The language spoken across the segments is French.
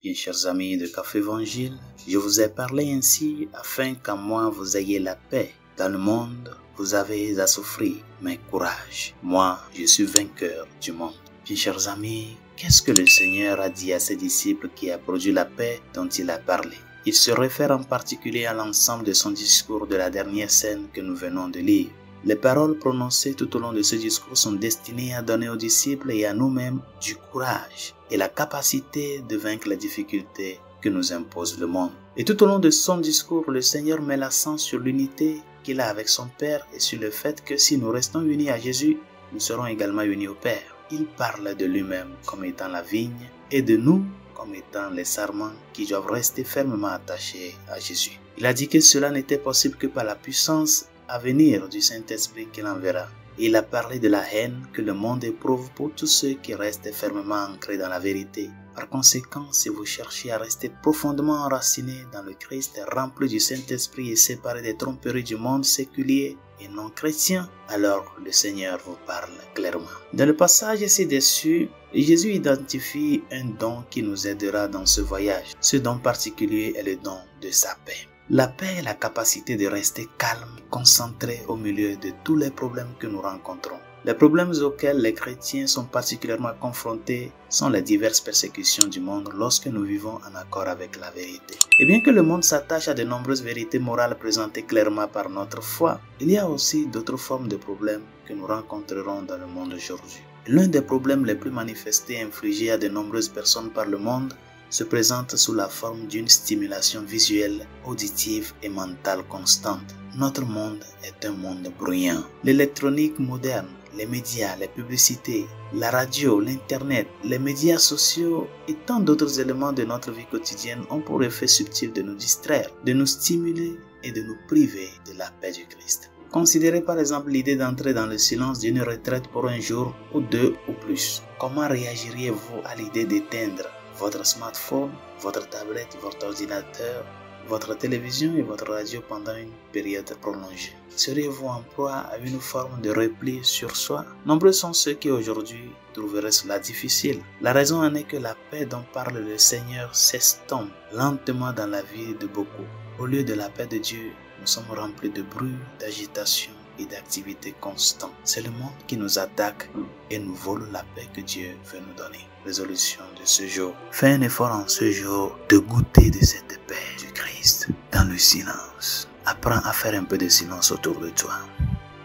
Bien, chers amis de Café Évangile, je vous ai parlé ainsi afin qu'en moi vous ayez la paix. Dans le monde, vous avez à souffrir, mais courage. Moi, je suis vainqueur du monde. Bien, chers amis, qu'est-ce que le Seigneur a dit à ses disciples qui a produit la paix dont il a parlé? Il se réfère en particulier à l'ensemble de son discours de la dernière scène que nous venons de lire. Les paroles prononcées tout au long de ce discours sont destinées à donner aux disciples et à nous-mêmes du courage et la capacité de vaincre les difficultés que nous impose le monde. Et tout au long de son discours, le Seigneur met l'accent sur l'unité qu'il a avec son Père et sur le fait que si nous restons unis à Jésus, nous serons également unis au Père. Il parle de lui-même comme étant la vigne et de nous comme étant les sarments qui doivent rester fermement attachés à Jésus. Il a dit que cela n'était possible que par la puissance à venir du Saint-Esprit qu'il enverra. Il a parlé de la haine que le monde éprouve pour tous ceux qui restent fermement ancrés dans la vérité. Par conséquent, si vous cherchez à rester profondément enracinés dans le Christ, rempli du Saint-Esprit et séparés des tromperies du monde séculier et non chrétien, alors le Seigneur vous parle clairement. Dans le passage ci-dessus, Jésus identifie un don qui nous aidera dans ce voyage. Ce don particulier est le don de sa paix. La paix est la capacité de rester calme, concentré au milieu de tous les problèmes que nous rencontrons. Les problèmes auxquels les chrétiens sont particulièrement confrontés sont les diverses persécutions du monde lorsque nous vivons en accord avec la vérité. Et bien que le monde s'attache à de nombreuses vérités morales présentées clairement par notre foi, il y a aussi d'autres formes de problèmes que nous rencontrerons dans le monde aujourd'hui. L'un des problèmes les plus manifestés et infligés à de nombreuses personnes par le monde se présente sous la forme d'une stimulation visuelle, auditive et mentale constante. Notre monde est un monde bruyant. L'électronique moderne, les médias, les publicités, la radio, l'internet, les médias sociaux et tant d'autres éléments de notre vie quotidienne ont pour effet subtil de nous distraire, de nous stimuler et de nous priver de la paix du Christ. Considérez par exemple l'idée d'entrer dans le silence d'une retraite pour un jour ou deux ou plus. Comment réagiriez-vous à l'idée d'éteindre votre smartphone, votre tablette, votre ordinateur, votre télévision et votre radio pendant une période prolongée? Seriez-vous en proie à une forme de repli sur soi? Nombreux sont ceux qui aujourd'hui trouveraient cela difficile. La raison en est que la paix dont parle le Seigneur s'estompe lentement dans la vie de beaucoup. Au lieu de la paix de Dieu, nous sommes remplis de bruit, d'agitation et d'activité constante. C'est le monde qui nous attaque et nous vole la paix que Dieu veut nous donner. Résolution de ce jour. Fais un effort en ce jour de goûter de cette paix du Christ dans le silence. Apprends à faire un peu de silence autour de toi.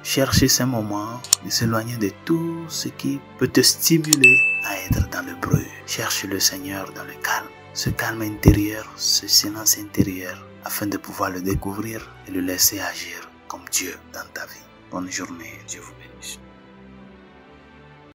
Cherche ces moments de s'éloigner de tout ce qui peut te stimuler à être dans le bruit. Cherche le Seigneur dans le calme. Ce calme intérieur, ce silence intérieur, afin de pouvoir le découvrir et le laisser agir comme Dieu dans ta vie. Bonne journée, Dieu vous bénisse.